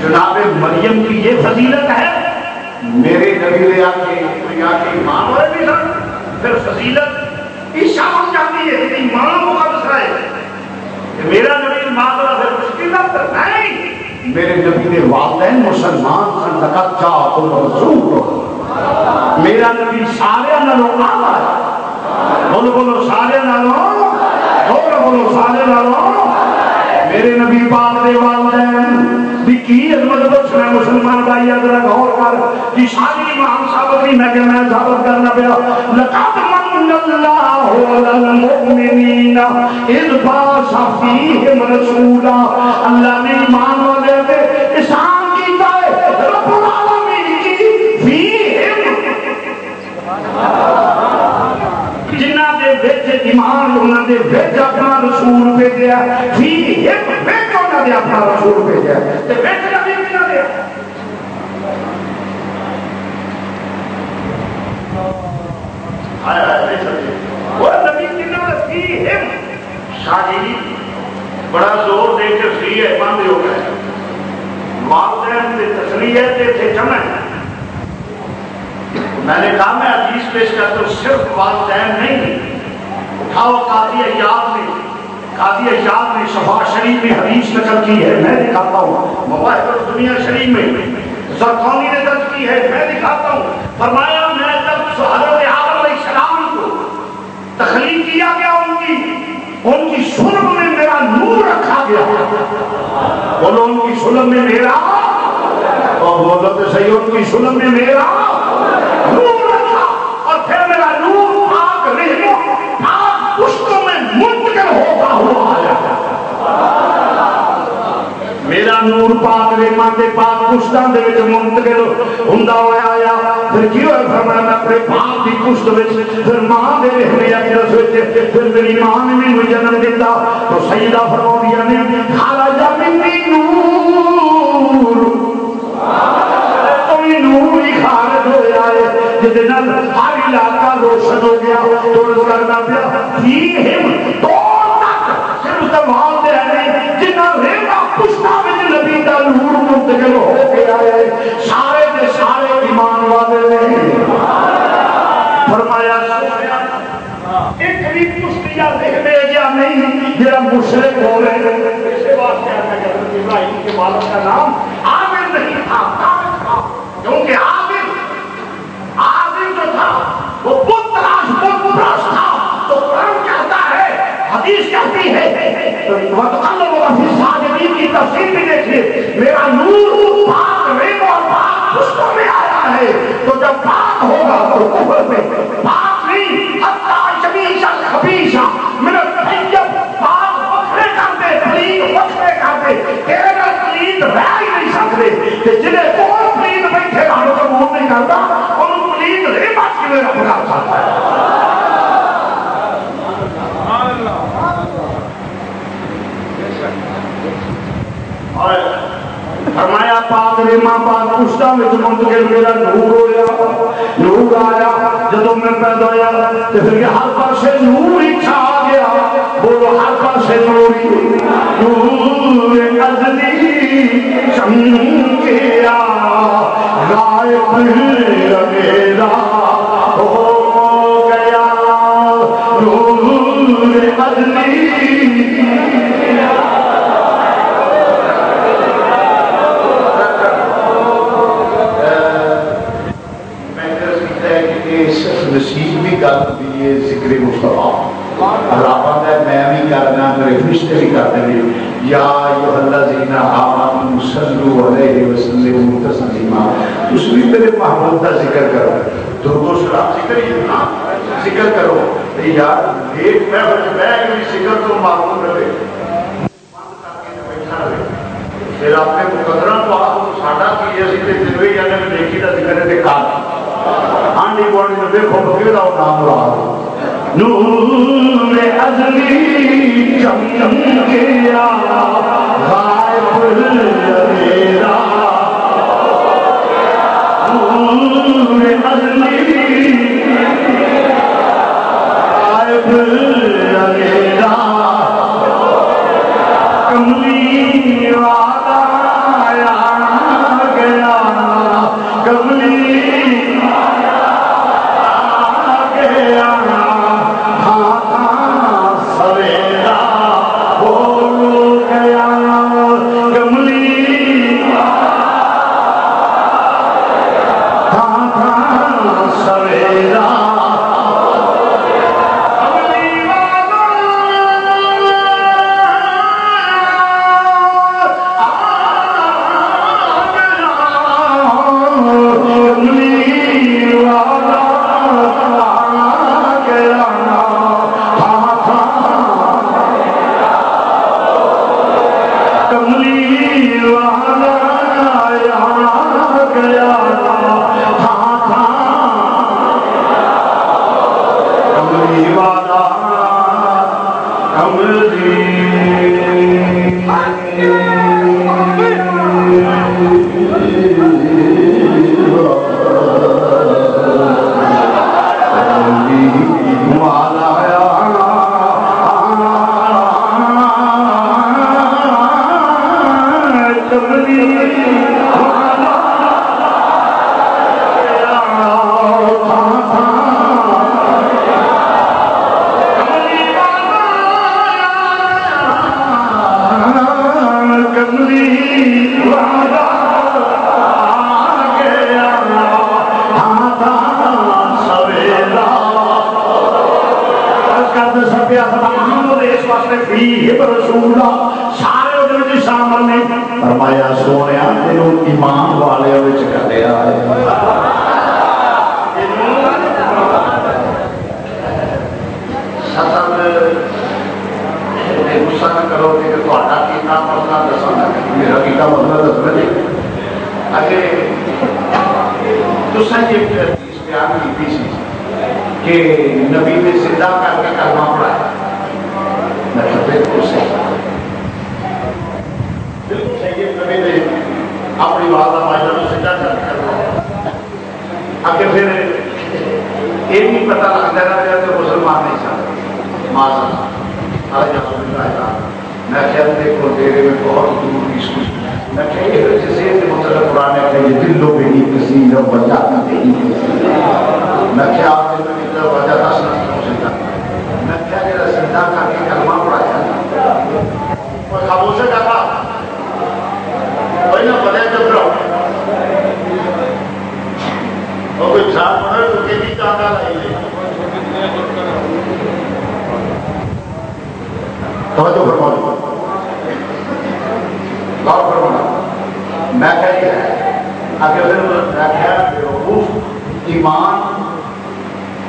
جناب مریم کی یہ فضیلت ہے، میرے نبی نے آ کے ایمان والے بھی سن، پھر فضیلت عیسیٰ بن جاتی ہے کہ ایمان کو قبض ہے کہ میرا نبی ایمان والا پھر مشکل نہ نہیں، میرے نبی نے والدین مسلمان سن لقد جاءکم رسول، میرا نبی سارے نالوں آلا ہے، بولو سارے نالوں، بولو سارے نالوں، میرے نبی پاک دے والدین بھی کی عظمت بخش میں مسلمان بھائی ذرا غور کر کہ شادی امام ثابت نہیں میں کہ میں ثابت کرنا پیا لقد من اللہ علی المؤمنین اذ بعث فیہم رسولا، اللہ نے ایمان والے پہ احسان کیتا ہے رب العالمین کی فیہم، جنہ دے وچ ایمان انہاں دے وچ اپنا رسول بھیجیا، فیہم وچ انہاں دے اپنا رسول بھیجیا تے وچ نبی کنا دے وہ نبی کنا فیہم، شاہی بڑا زور دے کے فی ہے بند ہو گئے، والدین تے تسلیہ تے تھے جمع، میں نے کہا میں حدیث پیش کرتا ہوں صرف والدین نہیں، اٹھاؤ قاضی عیاض نے شفا شریف میں حدیث نقل کی ہے، میں دکھاتا ہوں، مواہب الدنیا شریف میں زرقانی نے درج کی ہے، میں دکھاتا ہوں، فرمایا میں جب حضرت آدم علیہ السلام کو تخلیق کیا گیا ان کی سلب میں میرا نور رکھا گیا، بولو ان کی سلب میں میرا، اور بولو تو صحیح ان کی سلب میں میرا نور رکھا، اور پھر میرا نور پاک رحموں پاک پشتوں میں منتقل ہوتا ہوا آیا، میرا نور پاک رحموں کے پاک پشتوں دے وچ منتقل ہوندا ہوا آیا، پھر کی ہوئے فرمایا میں اپنے پاک دی پشت وچ پھر ماں دے رحمے اقدس وچ پھر میری ماں نے مینوں جنم دیتا، تو سیدہ فرمایا نے خرج منی نور، کوئی نور ہی خارج ہو آئے جدے نال ہر علاقہ روشن ہو گیا، تو کرنا پیا فیہم تو تک صرف تمام دے رہنے جنہ ریما پشتا وچ نبی دا نور منتقل ہو گیا ہے، سارے دے سارے ایمان والے نے فرمایا ایک بھی پشتیا دیکھنے گیا نہیں جرا مشرک ہو رہے، اسے واسطے آتا کہ ابراہیم کے والد کا نام عامر نہیں تھا، کیونکہ عامر جو تھا وہ بت پرست تھا، تو قرآن کہتا ہے، حدیث کہتی ہے، وَتَقَلَّبُ فِي السَّاجِدِينَ کی تفسیر بھی دیکھیے، میرا نور پاک رحم اور پاک پشتوں میں آیا ہے، تو جب پاک ہوگا تو کفر میں پاک نہیں، حتیٰ شبیش الخبیش من الطیب، پاک وکھرے کرتے پلید وکھرے کرتے، تیرے نال پلید رہ ہی نہیں سکتے، کہ جنہیں کون پلید بیٹھے گا ہم کو مون نہیں کرتا، انہوں پلید رحمت کی میرا بنا چاہتا ہے، فرمایا پاک رحمہ پاک پشتہ میں منتقل میرا نور ہویا، نور آیا، جدو میں پیدا ہویا تو پھر ہر پاس سے نور ہی چھا گیا، بولو ہر پاس سے نور ہی، نور ازلی چمکیا غائب میرا ہو گیا، نور ازلی نصیب بھی کر دیئے ذکر مصطفیٰ، رابط ہے میں بھی کرنا میرے فرشتے بھی کر دیں، یا ایھا الذین آمنوا صلوا علیہ وسلموا تسلیما، اس بھی میرے محبوب کا ذکر کرو، درود و سلام ذکر ہی نا ذکر کرو، یار ایک میں بھی ذکر تو معلوم رہے، پھر اپنے مقدرہ کو آپ کو ساڑھا کی یہ ذکر دلوئی جانے میں دیکھی تھا ذکر ہے کار آنڈی بوڑی میں دیکھو بکیر آؤ نام رہا نور ازلی چمکیا غائب میرا، نور ازلی غائب میرا، کملی والا فرمایا سونے تینوں ایمان والے کریا غصہ نہ کرو کہ مسئلہ دسا میرا کیتا مسئلہ دسنا جی اگر تصاویر ایک حدیث بیان کی سی کہ نبی نے زندہ کر کے کلمہ پڑھایا میں بالکل صحیح نبی نے اپنی والدہ ماجدہ کو زندہ کر کے کلمہ اگر پھر یہ نہیں پتہ لگتا ہے کہ مسلمان نہیں چاہتے معاذ میں خیال دیکھو تیرے میں بہت دور کی سوچ میں کہے جسے مطلب قرآن ہے کہ دلوں پہ ہی کسی رب وجاتی پہ ہی میں کیا آپ دل میں کتنا وجہ دس نہ سکتا میں کیا کہ زندہ کر کے کلمہ پڑھایا اور خاموشہ کا تھا وہی نہ پتہ جب رہو اور کوئی جھاڑ پڑھا تو کہتی چاہتا نہیں توجہ فرماؤ غور فرمانا میں کہہ رہا ہے اگر ایمان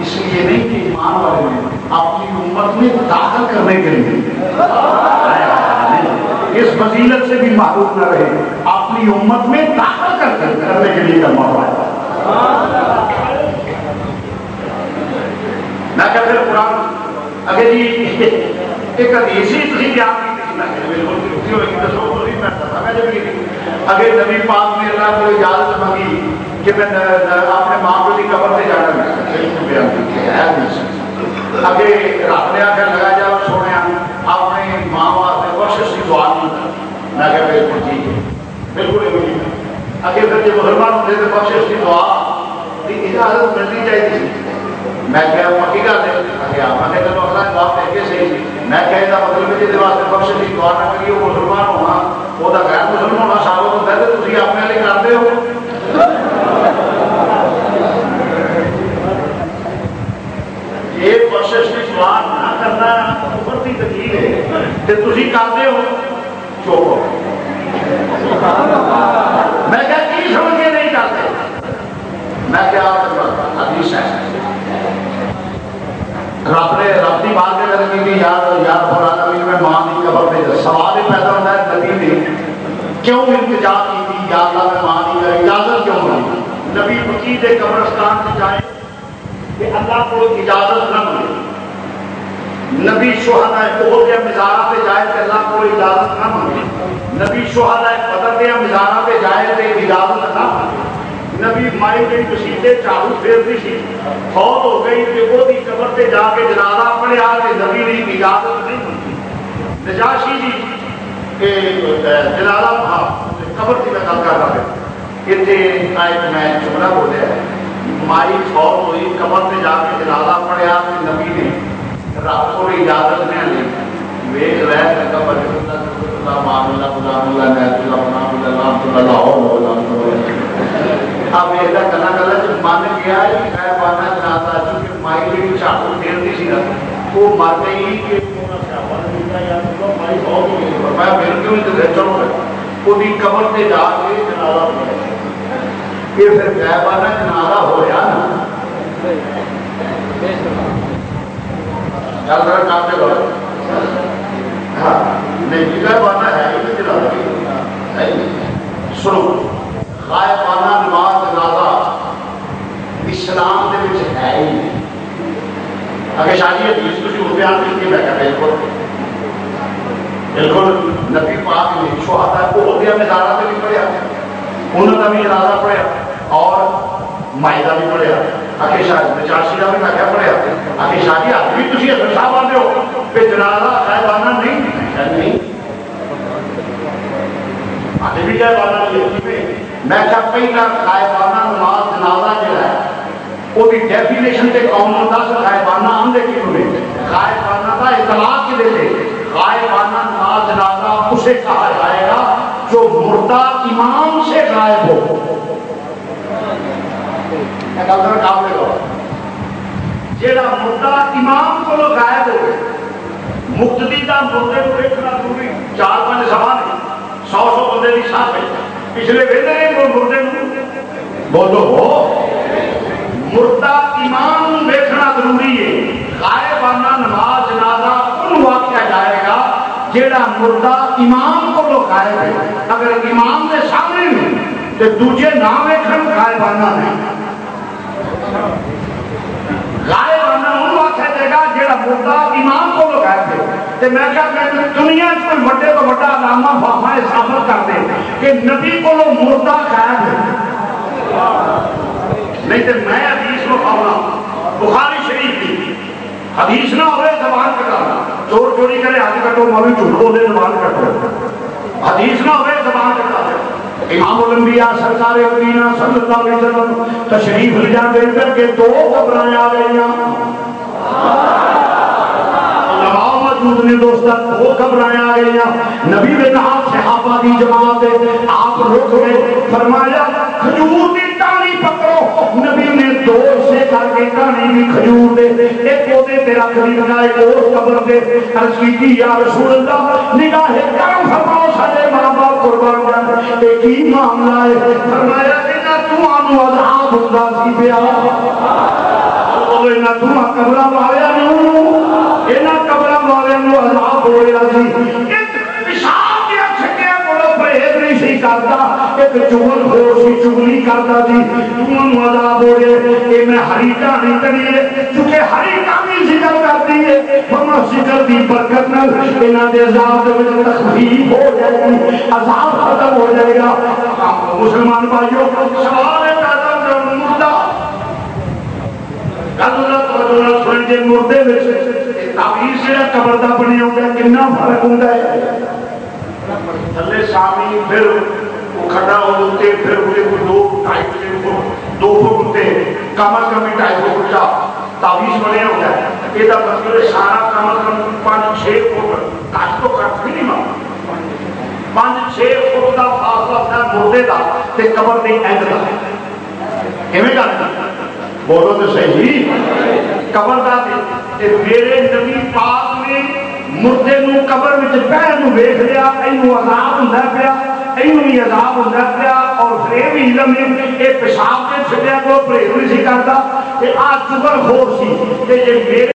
اس لیے نہیں کہ ایمان والے نے اپنی امت میں داخل کرنے کے لیے اس فضیلت سے بھی معروف نہ رہے اپنی امت میں داخل کرنے کے لیے کلمہ پڑھایا میں کہتے ہیں قرآن اگر جی ایک حدیثی تھی کہ آپ اگر نبی پاک نے اللہ کو اجازت مانگی کہ میں اپنے ماں کو دی قبر سے جانا اگر رب نے آخر لگا جا سونے اپنے ماں واسطے بخشش کی دعا نہیں میں کہ بالکل ٹھیک ہے بالکل اگر پھر جو مسلمان ہوتے تو بخشش کی دعا کی اجازت ملنی چاہیے میں کہا پکی گل ہے میں کہ چلو اگلا جواب دے کے صحیح میں کہے دا مطلب جہد واسطے بخش کی دعا نہ کریے وہ مسلمان ہونا وہ غیر مسلم ہونا ثابت ہوتا ہے تو تھی اپنے لیے کرتے ہو یہ بخشش کی دعا نہ کرنا کفر کی دلیل ہے کہ تھی کرتے ہو چوپ میں کہا کی سمجھ کے نہیں کرتے میں کیا حدیث ہے رب نے رب کی بات کے کرنے کی یاد قرآن نبی میں ماں کی قبر پہ سوال ہی پیدا ہوتا ہے نبی نے کیوں التجا کی تھی یا اللہ میں ماں کی اجازت کیوں ملی نبی بقی کے قبرستان سے جائے کہ اللہ کو اجازت نہ ملے نبی شہداء احد یا مزارہ پہ جائے کہ اللہ کو اجازت نہ ملے نبی شہداء بدر یا مزارہ پہ جائے کہ اجازت نہ ملے نبی مائی کے کسیدے چاہو پھر بھی سی فوت ہو گئی کہ وہ دی قبر پہ جا کے جنازہ پڑھیا کہ نبی نے اجازت نہیں ملتی نجاشی جی کہ جنازہ قبر کی میں گل کر رہا ہے اتنے آئے میں جملہ بولیا مائی فوت ہوئی قبر پہ جا کے جنازہ پڑھیا کہ نبی نے رب کو اجازت نہیں لی ویک رہ قبر اللہ مان اللہ غلام اللہ نیت اللہ غلام اللہ اللہ اب یہ کلا کلا جب من گیا ہے بانا جنازہ چونکہ مائی کی چاقو پھیرتی سی نا وہ مر گئی کہ میں میرے کیوں ادھر چلو وہ بھی قبر سے جا کے جنازہ پڑھا یہ پھر غیبانہ جنازہ ہو رہا نا چل رہا کام سے لوگ ہاں نہیں غیبانہ ہے یہ جنازہ سنو غائبانہ نماز جنازہ اسلام دے وچ ہے ہی نہیں اگر شادی حدیث تسی ہن بیان کی میں کہہ بالکل نبی پاک نے شہداء احد یا مزارہ تے بھی پڑھیا انہاں دا بھی جنازہ پڑھیا اور مائدہ بھی پڑھیا اکے شاید نجاشی دا بھی میں کہہ پڑھیا اکے شادی حد بھی تسی حضرت صاحب آندے ہو کہ جنازہ غائبانہ نہیں آتے بھی غائبانہ نہیں میں کہا پہلا غائبانہ نماز جنازہ جو ہے وہ بھی ڈیفینیشن کے قوم کو دس غائبانہ آندے کی انہیں غائبانہ کا اطلاق کے دیتے غائبانہ نماز جنازہ اسے کہا جائے گا جو مردہ امام سے غائب ہو جیڑا مردہ امام کو غائب ہو مقتدی کا مردے کو دیکھنا ضروری 4-5 سوال نہیں 100 بندے مولوی صاحب پچھلے ویلے کو مردے بولو مردہ امام دیکھنا ضروری ہے. غائبانہ نماز جنازہ ان آخیا جائے گا جیڑا مردہ امام کو لو غائب ہے. اگر امام کے سامنے نہیں تو دوجے نہ ویکھن غائبانہ نہیں. غائبانہ ان آخیا جائے گا جیڑا مردہ امام کو لو غائب ہے. تے میں کہا کہ دنیا کوئی بڑے تو بڑا علامہ فاہمہ ثابت کر دے کہ نبی کو لو مردہ غائب ہے. نہیں تو میں حدیث میں پاؤں بخاری شریف کی حدیث نہ ہوئے زبان کٹانا. چور چوری کرے ہاتھ کٹو مولوی جھوٹ بولے زبان کٹو. حدیث نہ ہوئے زبان کٹانا. امام الانبیاء سرکار مدینہ صلی اللہ علیہ وسلم تشریف لے جاتے کر کے دو قبریں آ گئیاں. علماء موجود نے دوستان دو قبریں آ گئیاں. نبی نے کہا صحابہ دی جماعت آپ رک گئے. فرمایا کھجور دی ٹہنی پکڑو. نبی نے دو سے کر کے ٹہنی بھی کھجور دے ایک پودے پہ رکھ دی بنائے اس قبر دے. عرض کی یا رسول اللہ نگاہ کرم فرماؤ سارے ماں باپ قربان جان ایک ہی معاملہ ہے. فرمایا کہ تو آنو عذاب ہوتا سی پیا نہ تو قبرہ والیا نہیں یہ نہ قبرہ والیا نو عذاب ہو رہا سی. پیشاب دیا چھٹیا کو پرہیز نہیں سی کرتا. ایک چغل ہو سی چغلی کرتا سی. تم عذاب ہو رہے یہ میں ہری کہانی کریے چونکہ ہری کہانی ذکر کرتی ہے فرما ذکر دی برکت نال انہاں دے عذاب میں تخفیف ہو جائے گی عذاب ختم ہو جائے گا. مسلمان بھائیو سوال پیدا مردہ اللہ تعالیٰ سن کے مردے تعبیر سے قبر دا بنیا ہوتا ہے کتنا فرق ہوتا ہے. تھلے سامی پھر وہ کھڑا ہوتے پھر وہ دو فٹ ہوتے کم از کم 2.5 فٹ کا تعویذ بنیا ہوتا ہے. یہ مطلب سارا کم از کم 5-6 فٹ کٹ تو کٹ بھی نہیں مانگتا. 5-6 فٹ کا فاصلہ ہوتا ہے مردے کا تے قبر نہیں اینڈ کا. کیویں کرتا بولو تو صحیح. قبر دا میرے نبی پاک نے مردے نو قبر وچ پہن نو ویکھ لیا اینو عذاب ہوندا پیا اینو بھی عذاب ہوندا پیا اور پھر بھی علم اے پیشاب دے چھڈیا کو پرہیز نہیں سی کردا تے آ چغل خور سی تے جے